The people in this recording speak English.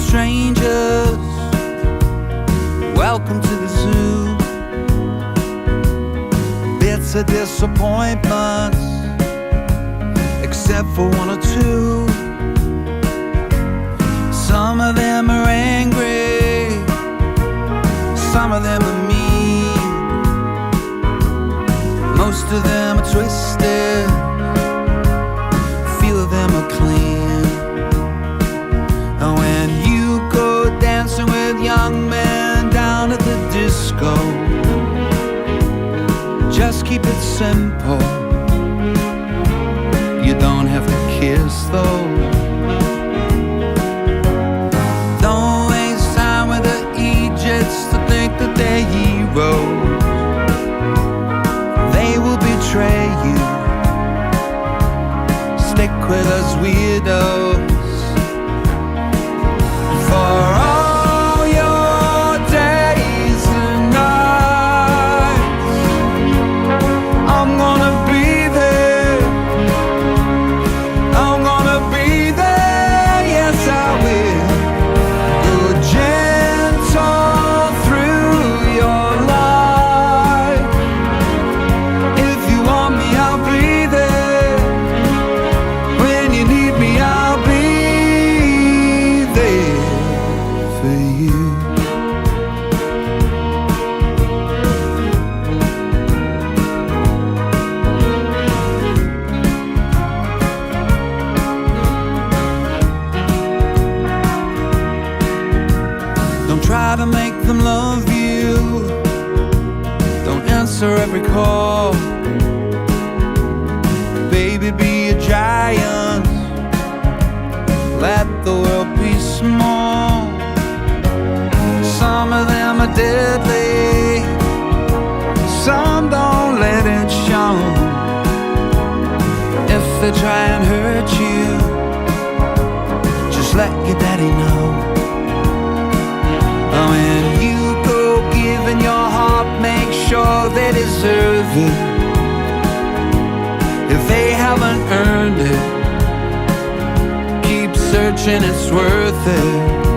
strangers, welcome to the zoo. Bits of disappointments, except for one or two. Some of them are angry, some of them are mean, most of them are twisted, few of them are clean. And when you go dancing with young men down at the disco, just keep it simple. You don't have to kiss though. Don't waste time with the Egypts to think that they're heroes. They will betray you. Stick with us weirdos. For all your days and nights, I'm gonna be there. I'm gonna be there, yes I will. Go gentle through your life. If you want me, I'll be there. When you need me, I'll be there for you. Don't try to make them love you. Don't answer every call. Baby, be a giant. Let the world be small. Some of them are deadly, some don't let it show. If they try and hurt you, just let your daddy know. When you go giving your heart, make sure they deserve it. If they haven't earned it, keep searching, it's worth it.